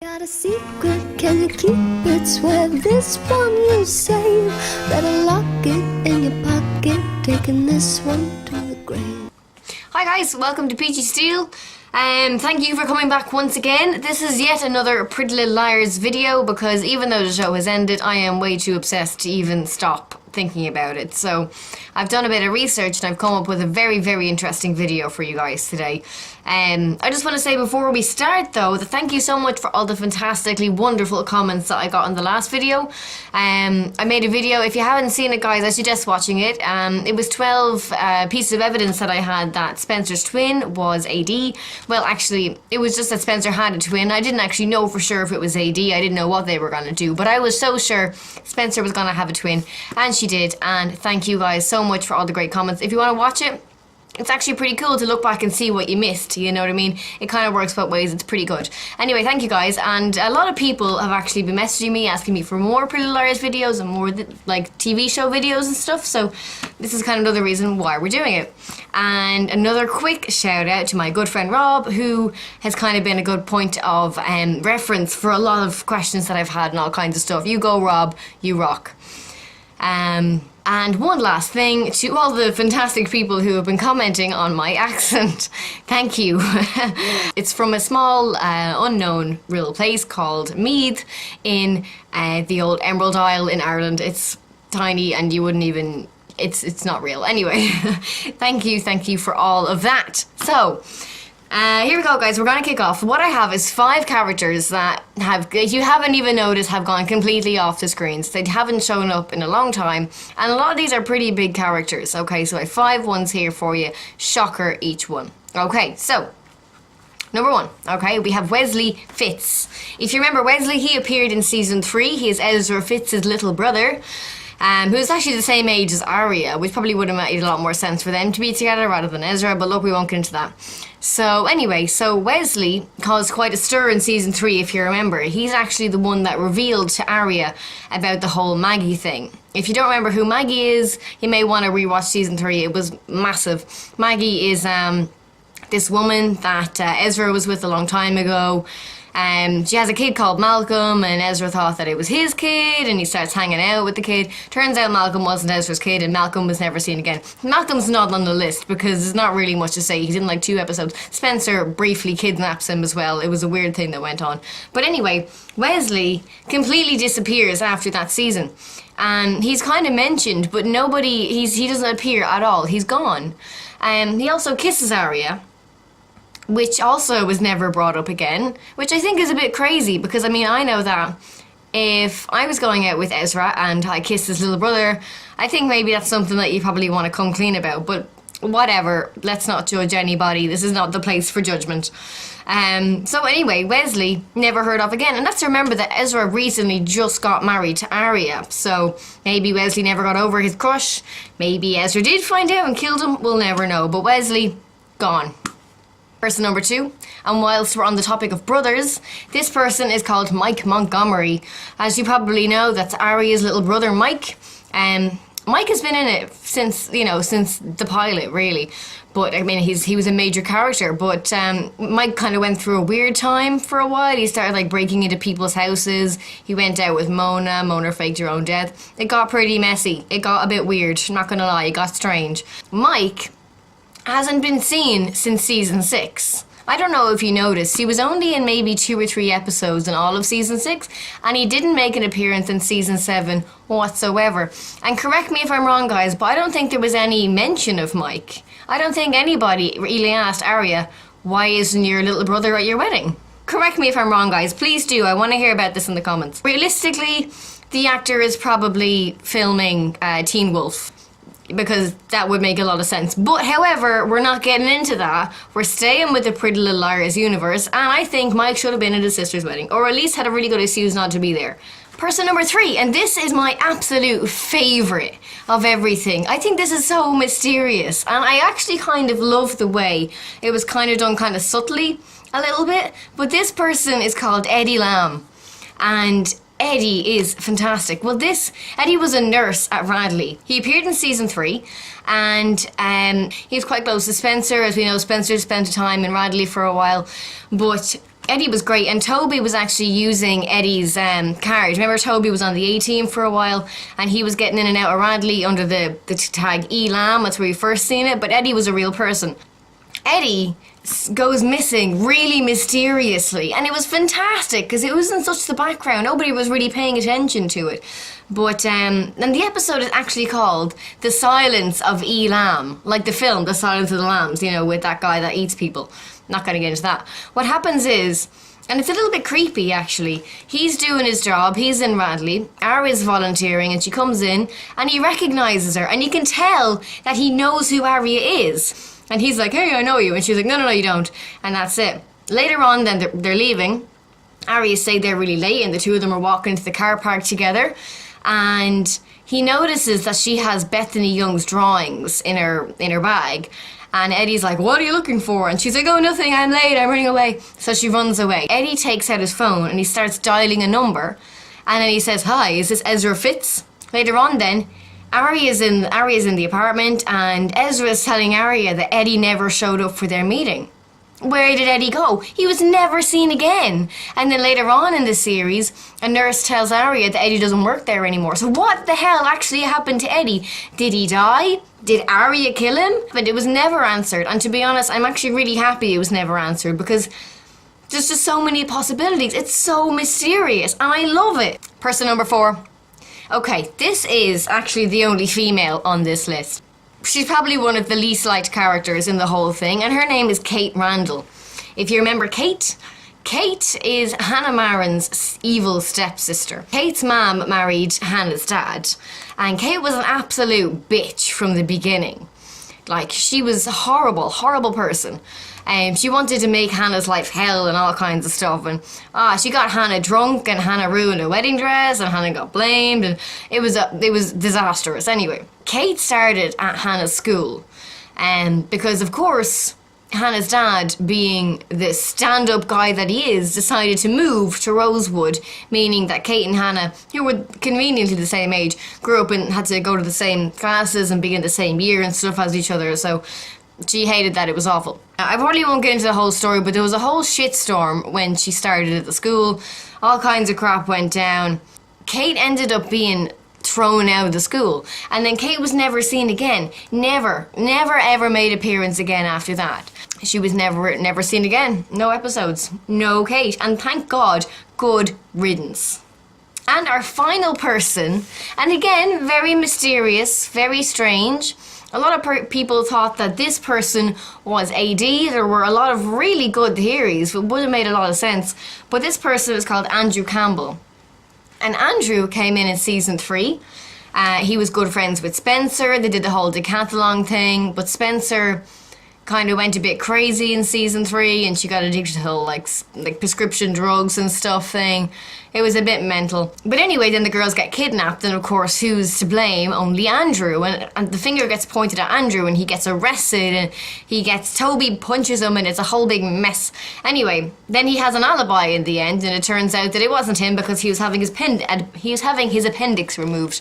Got a secret, can you keep it? Swear this one you'll save. Better lock it in your pocket, taking this one to the grave. Hi guys, welcome to Peachy Steel. Thank you for coming back once again. This is yet another Pretty Little Liars video because even though the show has ended, I am way too obsessed to even stop thinking about it. So I've done a bit of research and I've come up with a very, very interesting video for you guys today. I just want to say before we start though that thank you so much for all the fantastically wonderful comments that I got on the last video. I made a video, if you haven't seen it guys, I suggest watching it. It was 12 pieces of evidence that I had that Spencer's twin was AD. Well actually it was just that Spencer had a twin. I didn't actually know for sure if it was AD, I didn't know what they were going to do, but I was so sure Spencer was going to have a twin, and she did, and thank you guys so much for all the great comments. If you want to watch it, it's actually pretty cool to look back and see what you missed, you know what I mean? It kind of works both ways, it's pretty good. Anyway, thank you guys, and a lot of people have actually been messaging me, asking me for more Pretty Little Liars videos and more like TV show videos and stuff, so this is kind of another reason why we're doing it. And another quick shout out to my good friend Rob, who has kind of been a good point of reference for a lot of questions that I've had and all kinds of stuff. You go Rob, you rock. And one last thing to all the fantastic people who have been commenting on my accent. Thank you. It's from a small, unknown little place called Meath in the old Emerald Isle in Ireland. It's tiny and you wouldn't even... It's not real. Anyway, thank you for all of that. So... here we go guys, we're gonna kick off. What I have is 5 characters that have, if you haven't even noticed, have gone completely off the screens. They haven't shown up in a long time, and a lot of these are pretty big characters. Okay, so I have 5 ones here for you. Shocker each one. Okay, so number 1, okay, we have Wesley Fitz. If you remember Wesley, he appeared in season 3. He is Ezra Fitz's little brother, who's actually the same age as Arya, which probably would have made a lot more sense for them to be together rather than Ezra, but look, we won't get into that. So anyway, so Wesley caused quite a stir in season 3, if you remember. He's actually the one that revealed to Arya about the whole Maggie thing. If you don't remember who Maggie is, you may want to rewatch season 3. It was massive. Maggie is this woman that Ezra was with a long time ago. She has a kid called Malcolm, and Ezra thought that it was his kid, and he starts hanging out with the kid. Turns out Malcolm wasn't Ezra's kid, and Malcolm was never seen again. Malcolm's not on the list because there's not really much to say. He's in like 2 episodes. Spencer briefly kidnaps him as well. It was a weird thing that went on. But anyway, Wesley completely disappears after that season. And he's kind of mentioned, but he doesn't appear at all. He's gone. He also kisses Arya, which also was never brought up again, which I think is a bit crazy because, I mean, I know that if I was going out with Ezra and I kissed his little brother, I think maybe that's something that you probably want to come clean about, but whatever, let's not judge anybody. This is not the place for judgment. So anyway, Wesley never heard of again, and let's remember that Ezra recently just got married to Arya, so maybe Wesley never got over his crush, maybe Ezra did find out and killed him, we'll never know, but Wesley, gone. Person number 2, and whilst we're on the topic of brothers, this person is called Mike Montgomery. As you probably know, that's Arya's little brother Mike. Mike has been in it since the pilot really, but I mean he was a major character, but Mike kind of went through a weird time for a while. He started like breaking into people's houses. He went out with Mona faked her own death. It got pretty messy. It got a bit weird, I'm not gonna lie, it got strange. Mike hasn't been seen since season 6. I don't know if you noticed, he was only in maybe 2 or 3 episodes in all of season 6, and he didn't make an appearance in season 7 whatsoever. And correct me if I'm wrong guys, but I don't think there was any mention of Mike. I don't think anybody really asked Arya, why isn't your little brother at your wedding? Correct me if I'm wrong guys, please do, I want to hear about this in the comments. Realistically, the actor is probably filming Teen Wolf, because that would make a lot of sense. But however, we're not getting into that. We're staying with the Pretty Little Liars universe, and I think Mike should have been at his sister's wedding, or at least had a really good excuse not to be there. Person number 3, and this is my absolute favourite of everything. I think this is so mysterious, and I actually kind of love the way it was kind of done kind of subtly a little bit, but this person is called Eddie Lamb, and Eddie is fantastic. Well, Eddie was a nurse at Radley. He appeared in season 3, and he was quite close to Spencer. As we know, Spencer spent time in Radley for a while, but Eddie was great, and Toby was actually using Eddie's card. Remember, Toby was on the A team for a while, and he was getting in and out of Radley under the tag Elam. That's where we first seen it, but Eddie was a real person. Eddie goes missing really mysteriously, and it was fantastic because it was in such the background. Nobody was really paying attention to it. But and the episode is actually called The Silence of Elam, like the film The Silence of the Lambs, you know, with that guy that eats people. Not going to get into that. What happens is, and it's a little bit creepy actually, he's doing his job, he's in Radley, Ari's volunteering, and she comes in and he recognises her, and you can tell that he knows who Aria is. And he's like, hey, I know you. And she's like, no, you don't. And that's it. Later on then they're leaving. Aria stayed there really late, and the two of them are walking to the car park together, and he notices that she has Bethany Young's drawings in her bag. And Eddie's like, what are you looking for? And she's like, oh, nothing, I'm late, I'm running away. So she runs away. Eddie takes out his phone and he starts dialing a number. And then he says, hi, is this Ezra Fitz? Later on then, Aria's in the apartment, and Ezra's telling Aria that Eddie never showed up for their meeting. Where did Eddie go? He was never seen again. And then later on in the series, a nurse tells Aria that Eddie doesn't work there anymore. So what the hell actually happened to Eddie? Did he die? Did Aria kill him? But it was never answered. And to be honest, I'm actually really happy it was never answered, because there's just so many possibilities. It's so mysterious, and I love it. Person number 4. Okay, this is actually the only female on this list. She's probably one of the least liked characters in the whole thing, and her name is Kate Randall. If you remember Kate is Hannah Marin's evil stepsister. Kate's mom married Hannah's dad, and Kate was an absolute bitch from the beginning. Like, she was a horrible person. She wanted to make Hannah's life hell and all kinds of stuff, and she got Hannah drunk, and Hannah ruined a wedding dress, and Hannah got blamed, and it was disastrous. Anyway, Kate started at Hannah's school, because of course Hannah's dad, being the stand-up guy that he is, decided to move to Rosewood, meaning that Kate and Hannah, who were conveniently the same age, grew up and had to go to the same classes and be in the same year and stuff as each other, so she hated that. It was awful. I probably won't get into the whole story, but there was a whole shitstorm when she started at the school. All kinds of crap went down. Kate ended up being thrown out of the school, and then Kate was never seen again. Never ever made appearance again after that. She was never seen again. No episodes. No Kate. And thank God, good riddance. And our final person, and again, very mysterious, very strange. A lot of people thought that this person was AD. There were a lot of really good theories. It would have made a lot of sense. But this person is called Andrew Campbell. And Andrew came in season 3. He was good friends with Spencer. They did the whole decathlon thing. But Spencer kind of went a bit crazy in season 3, and she got addicted to the whole like prescription drugs and stuff thing. It was a bit mental. But anyway, then the girls get kidnapped, and of course, who's to blame? Only Andrew. And the finger gets pointed at Andrew, and he gets arrested, and Toby punches him, and it's a whole big mess. Anyway, then he has an alibi in the end, and it turns out that it wasn't him because he was having his appendix removed.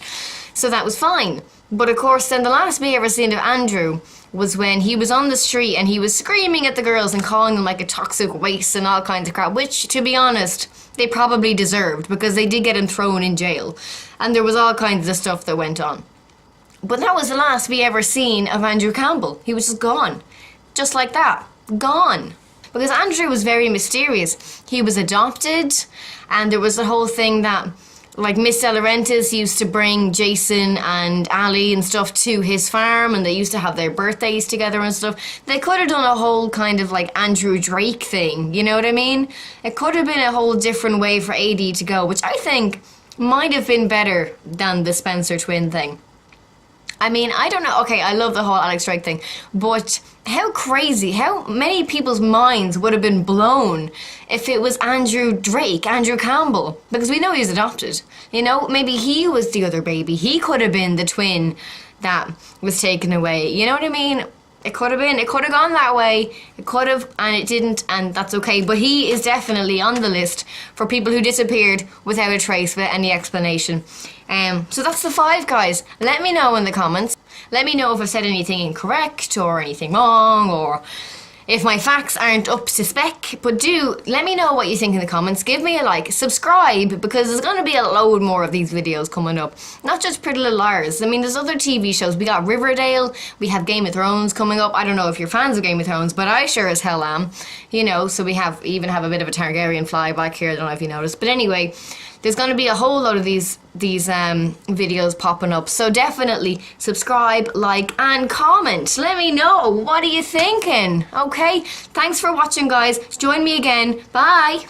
So that was fine. But of course, then the last we ever seen of Andrew was when he was on the street and he was screaming at the girls and calling them like a toxic waste and all kinds of crap, which, to be honest, they probably deserved, because they did get him thrown in jail. And there was all kinds of stuff that went on. But that was the last we ever seen of Andrew Campbell. He was just gone. Just like that. Gone. Because Andrew was very mysterious. He was adopted, and there was the whole thing that, like, Miss De Laurentiis used to bring Jason and Ali and stuff to his farm, and they used to have their birthdays together and stuff. They could have done a whole kind of like Andrew Drake thing, you know what I mean? It could have been a whole different way for AD to go, which I think might have been better than the Spencer twin thing. I mean, I don't know. Okay, I love the whole Alex Drake thing, but how crazy, how many people's minds would have been blown if it was Andrew Drake, Andrew Campbell, because we know he's adopted. You know, maybe he was the other baby. He could have been the twin that was taken away. You know what I mean? It could have been. It could have gone that way. It could have, and it didn't, and that's okay. But he is definitely on the list for people who disappeared without a trace, without any explanation. So that's the 5, guys. Let me know in the comments. Let me know if I've said anything incorrect or anything wrong, or if my facts aren't up to spec. But do let me know what you think in the comments. Give me a like, subscribe, because there's going to be a load more of these videos coming up. Not just Pretty Little Liars. I mean, there's other TV shows. We got Riverdale, we have Game of Thrones coming up. I don't know if you're fans of Game of Thrones, but I sure as hell am. You know, so we even have a bit of a Targaryen fly back here. I don't know if you noticed. But anyway, there's going to be a whole load of these videos popping up. So definitely subscribe, like, and comment. Let me know. What are you thinking? Okay? Thanks for watching, guys. Join me again. Bye.